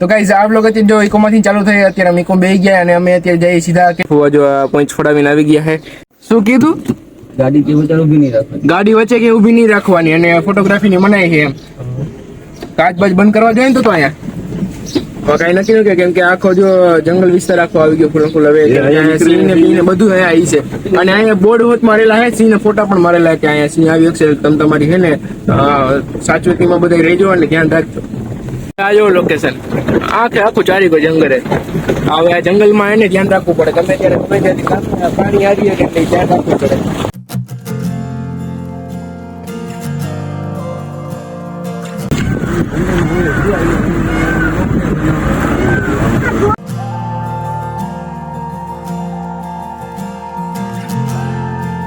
તો ગાઈઝ આ વ્લોગ અત્યારે જો ઇકોમાંથી ચાલુ થઈ, અત્યારે અમે ઇકો બેસી ગયા અને અમે અત્યારે જઈએ સીધા કે જો પોઈન્ટ છોડાવીને આવી ગયા છે. શું કીધું? ગાડી કે વચ્ચે ઊભી નહીં રાખવાની, ગાડી વચ્ચે કે ઊભી નહીં રાખવાની અને ફોટોગ્રાફીની મનાઈ છે એમ. કાચ બાજ બંધ કરવા જોઈએ ને તો અહીંયા કઈ નથી કે કેમ કે આખો જો જંગલ વિસ્તાર આખો આવી ગયો ફૂલ ફૂલ. હવે સિંહ ને બી ને બધું અહીંયા આવી છે અને અહીંયા બોર્ડ હોત મારેલા છે, સિંહ ને ફોટા પણ મારેલા કે અહીંયા સિંહ આવી છે. તમે તમારી છે ને સાચવેતીમાં બધા રહેજો અને ધ્યાન રાખજો. આ જો લોકેશન આખું ચારી કોઈ જંગલ છે. હવે આ જંગલમાં એને ધ્યાન રાખવું પડે. ગમે ત્યારે ગમે ત્યાંથી પાણી આવી કે એટલે ધ્યાન રાખવું પડે.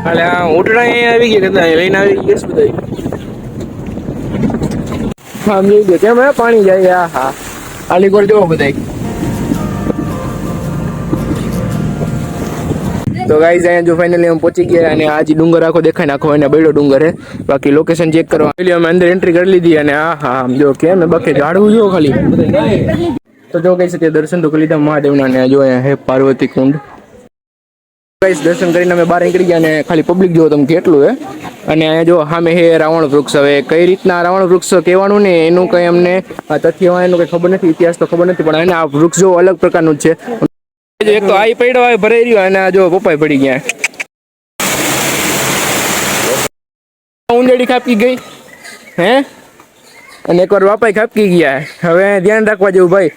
હાલે આ ઉટડા અહીંયા આવી ગયા કદાચ લઈને આવી ગયા બધા. હા સમજી ગયો કેમ હે પાણી જાય. હા આલી કોર જોવો બધા. તો ગાઈઝ અહીંયા જો ફાઇનલી અમે પહોંચી ગયા અને આ જે ડુંગર આખો દેખાય ને આખો એને બૈડો ડુંગર હે. બાકી લોકેશન ચેક કરવા અમે અંદર એન્ટ્રી કરી લીધી અને હા જો કેમ બાકી ઝાડવું જો ખાલી. તો જો ગાઈઝ તે દર્શન તો કરી લીધા મહાદેવના ને જો અહીંયા હે પાર્વતી કુંડ. ગાઈઝ દર્શન કરીને અમે બહાર નીકળી ગયા અને ખાલી પબ્લિક જો તમે કેટલું હે. અને અહીંયા જો સામે હે રાવણ વૃક્ષ. હવે કઈ રીતના રાવણ વૃક્ષ કહેવાનું ને એનું કઈ અમને તથ્ય એનું કઈ ખબર નથી, ઇતિહાસ તો ખબર નથી, પણ એને આ વૃક્ષ જો અલગ પ્રકારનું જ છે. એક તો આઈ પડ્યો હોય ભરાઈ રહ્યો અને આ જો પપ્પાઈ પડી ગયા. ઉંદેડી ખાપકી ગઈ હે અને એકવાર બાપાઈ ખાપકી ગયા. હવે ધ્યાન રાખવા જેવું ભાઈ.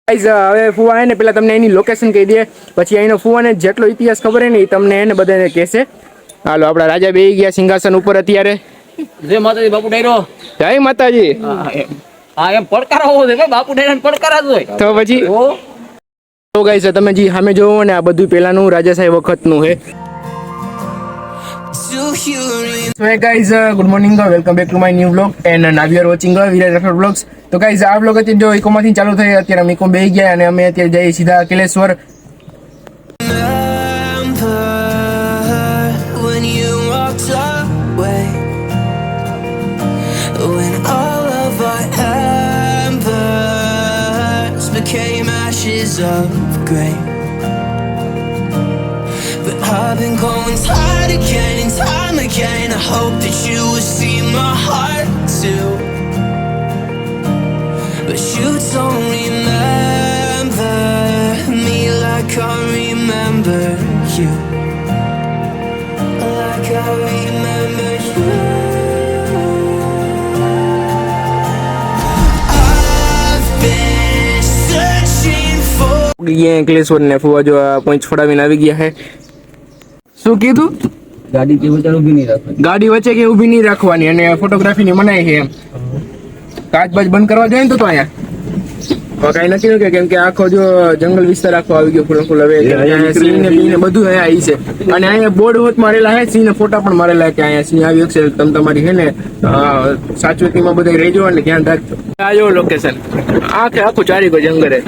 હવે ફુવા હે ને પેલા તમને એની લોકેશન કહી દે, પછી અહીંનો ફુવાને જેટલો ઇતિહાસ ખબર હે ને એ તમને એને બધાને કહેશે. હાલો આપડા રાજા બેસી ગયા સિંહાસન ઉપર અત્યારે. જય માતાજી બાપુ ડાયરો. જય માતાજી. હા એમ પડકાર હોવો છે બાપુ ડાયરા પડકાર જ હોય તો પછી તો ગાઈસ તમે જી સામે જોવો ને આ બધું પેલાનું રાજા સાહેબ વખતનું છે. So hey guys, good morning, welcome back to my new vlog and now we are watching Viral Rathod vlogs. તો ગાઈસ આ vlog અત્યારે જો ઇકોમાંથી ચાલુ થઈ, અત્યારે અમે ઇકો બેસી ગયા અને અમે અત્યારે જઈએ સીધા કેલેશ્વર. Of grey, but I've been going tired again and time again. I hope that you will see my heart too, but you don't remember me like I remember you, like I remember you. Ankleshwar ને ફુવા જો point છોડાવીને આવી ગયા છે. શું કીધું? ગાડી કે વચ્ચે ઊભી નહીં રાખવાની, ગાડી વચ્ચે કે ઊભી નહીં રાખવાની અને ફોટોગ્રાફીની મનાઈ છે એમ. કાચ બાજ બંધ કરવા જોઈએ ને તો અહીંયા કઈ નથી કે કેમ કે આખો જો જંગલ વિસ્તાર આખો આવી ગયો ફૂલ ફૂલ. હવે સિંહ ને બી ને બધું અહીંયા આવી છે અને અહીંયા બોર્ડ હોત મારેલા છે, સિંહ ને ફોટા પણ મારેલા કે અહીંયા સિંહ આવી છે. તમે તમારી છે ને સાચવેતીમાં બધા રહેજો અને ધ્યાન રાખજો. આ જો લોકેશન આખું ચારી કોઈ જંગલ છે.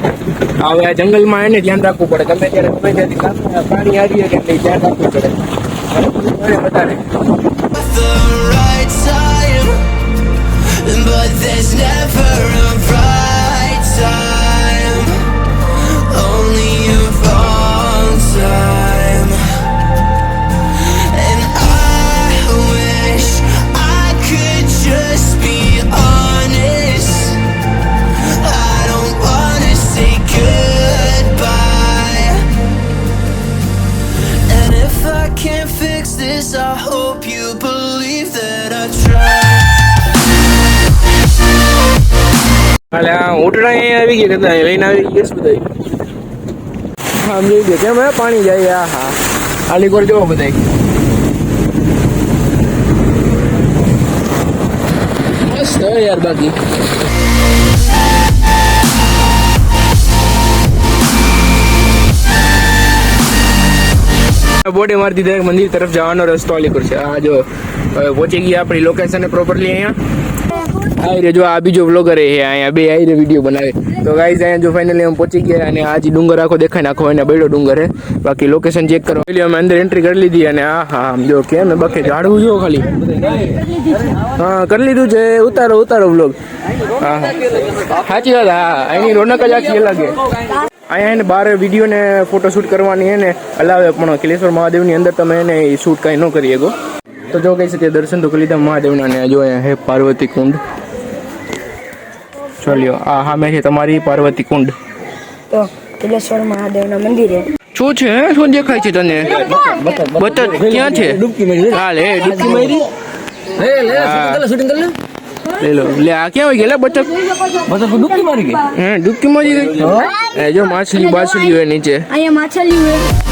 હવે આ જંગલમાં એને ધ્યાન રાખવું પડે. ગમે ત્યારે ગમે ત્યાંથી પાણી આવી કે એટલે ધ્યાન રાખવું પડે. વધારે But there's never a right time, only a wrong time. And I wish I could just be honest. I don't wanna say goodbye. And if I can't fix this, I hope you believe that I tried. હાલે આ ઉટડા અહીંયા આવી ગયા કદાચ લઈને આવી ગયા બધા. હા સમજી ગયો કેમ હે પાણી જાય. હા આલી કોર જોવો બધા. મસ્ત યાર. બાકી બોડે મારી દીધા મંદિર તરફ જવાનો રસ્તો આલી કોર છે. આ જો હવે પહોંચી ગયા આપણી લોકેશન પ્રોપરલી અહીંયા. આઈ રે જો આ બીજો વ્લોગર છે અહીંયા બે આઈ રે વિડીયો બનાવે તો ગાઈઝ અહીંયા જો ફાઇનલી અમે પહોંચી ગયા અને આ જે ડુંગર આખો દેખાય નાખો એને બૈડો ડુંગર છે બાકી લોકેશન ચેક કરો એટલે અમે અંદર એન્ટ્રી કરી લીધી અને આ હા આમ જો કેમ બાકી ઝાડવું જો ખાલી હા કરી લીધું છે ઉતારો વ્લોગ હા સાચી વાત હા અહીંની રોનક જ આખી અલગ છે અહીંયા એને બહાર વિડીયો ને ફોટોશૂટ કરવાની એને અલાવે પણ કિલેશ્વર મહાદેવની અંદર તમે એને શૂટ કાંઈ ન કરી શકો તો જો કહી શકીએ દર્શન તો કરી લીધા મહાદેવના ને જો અહીંયા હે પાર્વતી કુંડ ચાલ્યો આ સામે છે તમારી પાર્વતી કુંડ તો કિલેશ્વર મહાદેવના મંદિરે શું છે શું દેખાય છે તને બતક ક્યાં છે હાલ હે ડૂબકી મારી લે લો લે આ ક્યાં હોય ગયેલા બતક ડૂબકી મારી ગઈ હે ડૂબકી મારી ગઈ એ જો માછલી હોય નીચે અહીંયા માછલી હોય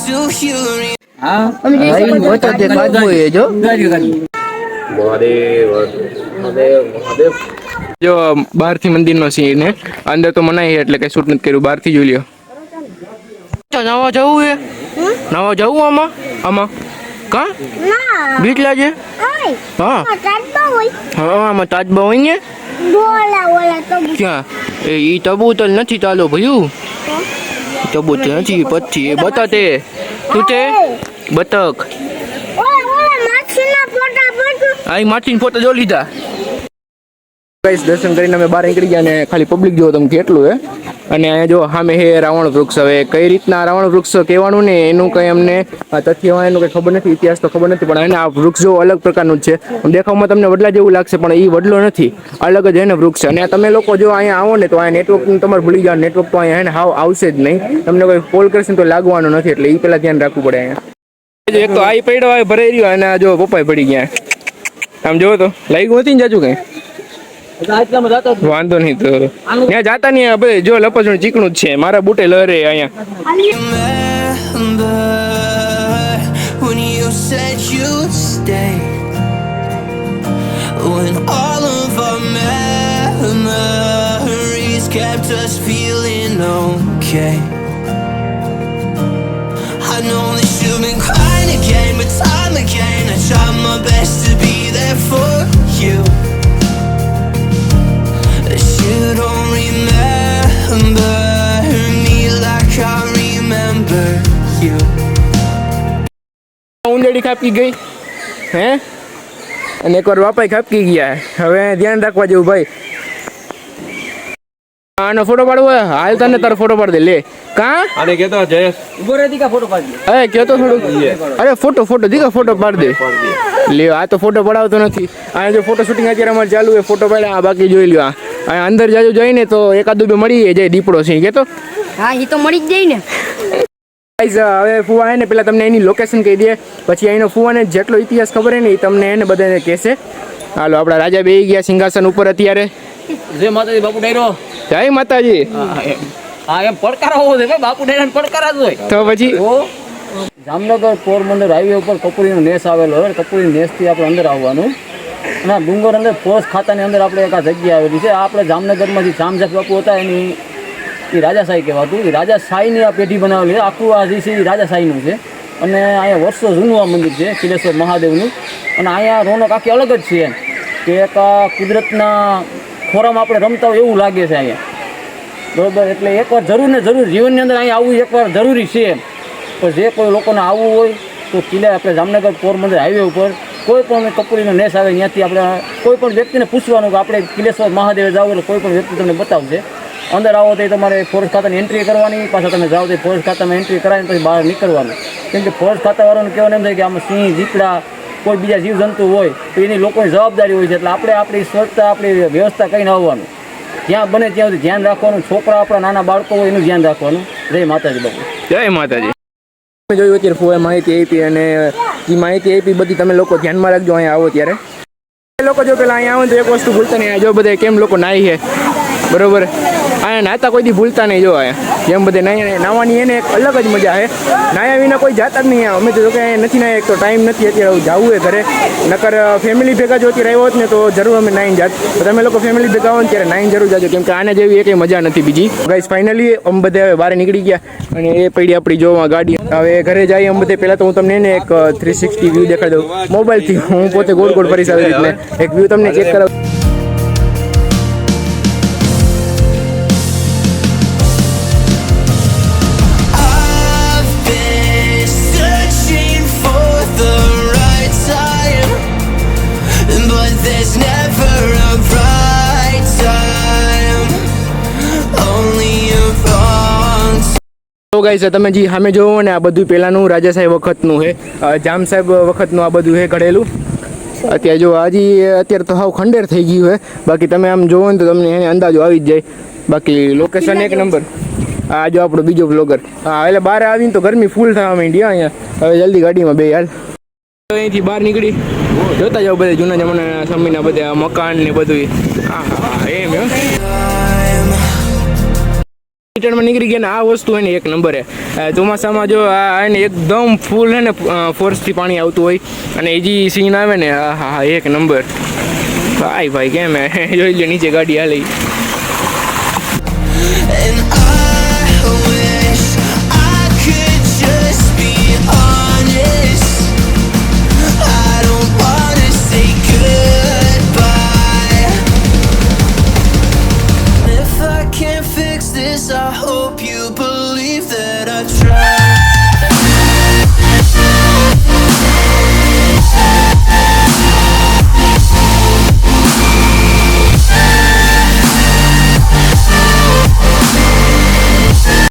to you. હા બતક જે કાચબો એ જો જો બહારથી મંદિરનો સીન ને અંદર તો મનાય એટલે કઈ શૂટ નથી કર્યું બહારથી જોઈ લ્યો નવા જવું હે નવા જવું આમાં કા બીક લાગે હા હા આમાં તાજબા હોય ને ક્યાં ઈ તબૂતર નથી ચાલો ભયું તબૂતર નથી પછી બતાતે શું છે બતક આ માછલીના ફોટો જો લીધા ગાઈસ દર્શન કરીને અમે બહાર નીકળી ગયા અને ખાલી પબ્લિક જો તમે કેટલું હે અને અહીંયા જો સામે હે રાવણ વૃક્ષ હવે કઈ રીતના રાવણ વૃક્ષ કહેવાનું ને એનું કંઈ અમને તથ્ય એનું કંઈ ખબર નથી ઇતિહાસ તો ખબર નથી પણ એને આ વૃક્ષ જો અલગ પ્રકારનું જ છે દેખાવમાં તમને વડલા જેવું લાગશે પણ એ વડલો નથી અલગ જ એને વૃક્ષ છે અને તમે લોકો જો અહીંયા આવો ને તો અહીંયા નેટવર્કનું તમારે ભૂલી જાઓ નેટવર્ક તો અહીંયા એને હાવ આવશે જ નહીં તમને કોઈ કોલ કરશે તો લાગવાનું નથી એટલે એ પહેલાં ધ્યાન રાખવું પડે અહીંયા એક તો આઈ પડ્યો આવે ભરાઈ રહ્યો અને જો પપ્પાએ પડી ગયા આમ જોવો તો લાગ્યું હતી ને જાજુ કંઈ વાંધો નહીં તો ત્યાં જાતા નહીં ભાઈ જો લપસણું ચીકણું જ છે મારા બુટે લહેરે અહીંયા Remember when you said you'd stay, when all of our memories kept us feeling okay. I know that you've been crying again, but time again I tried my best to be there for you. You don't remember me like I remember you. ઉંદરડી ખાપકી ગઈ હે અને એકવાર બાપાએ ખાપકી ગયા હવે ધ્યાન રાખવા જેવું ભાઈ આનો ફોટો પાડવો હાલ તને તારો ફોટો પાડ દે લે કા આને કેતો જયેશ ઉભો રહે દીકા ફોટો પાડી અરે કેતો થોડું અરે ફોટો દીકા ફોટો પાડ દે લ્યો આ તો ફોટો પડાવતો નથી આ જો ફોટો શૂટિંગ અત્યારે અમારે ચાલુ છે ફોટો પાડ્યા બાકી જોઈ લ્યો આ અંદર જાજુ જઈને તો એકાદ બે મળી જાય દીપડો છે કેતો હા એ તો મળી જ જાય ને ગાઈઝ હવે ફુવા હે ને પેલા તમને એની લોકેશન કહી દે પછી અહીંનો ફુવાને જેટલો ઇતિહાસ ખબર હે ને એ તમને એને બધાને કહેશે હાલો આપણા રાજા બેહી ગયા સિંહાસન ઉપર અત્યારે જે માતાજી બાપુ ડાયરો જય માતાજી હા એમ પડકાર હોવો છે ભાઈ બાપુ ડાયરા પડકાર જ હોય તો પછી જામનગર પોરબંદર હાઈવે ઉપર કપૂરીનો નેસ આવેલો હોય કપૂરી નેસથી આપણે અંદર આવવાનું અને આ ડુંગર અંદર ફોરેસ્ટ ખાતાની અંદર આપણે એક આ જગ્યા આવેલી છે આપણે જામનગરમાં જે જામજાપ બાપુ હતા એની એ રાજાશાહી કહેવાતું એ રાજાશાહીની આ પેઢી બનાવેલી છે આખું આ જે છે એ રાજાશાહીનું છે અને અહીંયા વર્ષો જૂનું આ મંદિર છે કિલેશ્વર મહાદેવનું અને અહીંયા રોનક આખી અલગ જ છે એમ કે એક આ કુદરતના ખોરામાં આપણે રમતા હોય એવું લાગે છે અહીંયા બરાબર એટલે એકવાર જરૂર ને જરૂર જીવનની અંદર અહીંયા આવવું એકવાર જરૂરી છે એમ તો જે કોઈ લોકોને આવવું હોય તો કિલ્લા આપણે જામનગર પોરબંદર હાઈવે ઉપર કોઈ પણ કપૂરીનો નેસ આવે ત્યાંથી આપણે કોઈ પણ વ્યક્તિને પૂછવાનું કે આપણે કિલેશ્વર મહાદેવ જાવ એટલે કોઈ પણ વ્યક્તિ તમને બતાવશે અંદર આવો તો તમારે ફોરેસ્ટ ખાતાની એન્ટ્રી કરવાની પાછા તમે જાઓ તો ફોરેસ્ટ ખાતામાં એન્ટ્રી કરાવીને પછી બહાર નીકળવાનું કેમ કે ફોરેસ્ટ ખાતાવાળાનું કહેવાનું એમ થાય કે આમાં સિંહ દીપડા કોઈ બીજા જીવજંતુ હોય તો એની લોકોની જવાબદારી હોય છે એટલે આપણે આપણી સ્વચ્છતા આપણી વ્યવસ્થા કરીને આવવાનું જ્યાં બને ત્યાં સુધી ધ્યાન રાખવાનું છોકરા આપણા નાના બાળકો હોય એનું ધ્યાન રાખવાનું જય માતાજી બાપુ જય માતાજી જોયું અત્યારે ફોએ માહિતી આપી અને એ માહિતી આપી બધી તમે લોકો ધ્યાનમાં રાખજો અહીંયા આવો ત્યારે લોકો જો પેલા અહીંયા આવો તો એક વસ્તુ ભૂલતા નહીં જો બધા કેમ લોકો નાહી છે બરોબર આ નાતા કોઈ દી ભૂલતા નહીં જોવા જેમ બધે નાવાની એને એક અલગ જ મજા છે. નાયા વિના કોઈ જાતા જ નહીં. અમે તો જો કે નથી નાયા, એક તો ટાઈમ નથી અત્યારે જવું એ ઘરે, નકર ફેમિલી ભેગા જો અત્યારે આવ્યો હોત ને તો જરૂર અમે નાઈને જાત. તો તમે લોકો ફેમિલી ભેગા આવો ને ત્યારે નાઈને જરૂર જાજો, કેમ કે આને જેવી એક મજા નથી બીજી. ગાઈસ ફાઇનલી અમે બધે હવે બહાર નીકળી ગયા અને એ પડી આપણી જોવા ગાડી. હવે ઘરે જઈએ અમે બધે. પહેલાં તો હું તમને એને એક 360 વ્યૂ દેખાડી દઉં મોબાઈલથી. હું પોતે ગોળ ગોળ ફરીશ આવી રીતને એક વ્યૂ તમને ચેક કરાવું. I've been searching for the right time, but there's never a right time, only a wrong time. તો ગાઈસ તમે જે સામે જોવો ને આ બધું પહેલાંનું રાજા સાહેબ વખતનું છે, જામ સાહેબ વખતનું આ બધું છે ઘડેલું. અત્યારે જો અત્યારે તો હાવ ખંડેર થઈ ગયું છે. બાકી તમે આમ જોવો ને તો તમને એને અંદાજો આવી જ જાય. બાકી લોકેશન એક નંબર. આ જો આપણો બીજો બ્લોગર. હા એટલે બહાર આવીને તો ગરમી ફૂલ થવા માંડી અહીંયા. હવે જલ્દી ગાડીમાં બે હાલ. અહીંથી બહાર નીકળી જોતા જાઓ બધા જૂના જમાના સમયના બધા મકાન ને બધું. હા એમ રિટર્નમાં નીકળી ગયા ને આ વસ્તુ એને એક નંબર છે. ચોમાસામાં જો આ એને એકદમ ફૂલ છે ને ફોર્સથી પાણી આવતું હોય અને એ જે સીન આવે ને હા એક નંબર. ભાઈ કેમ જોઈ લો નીચે ગાડી હાલી. And I wish I could just be honest. I don't wanna say goodbye. If I can't fix this, I hope you believe that I tried.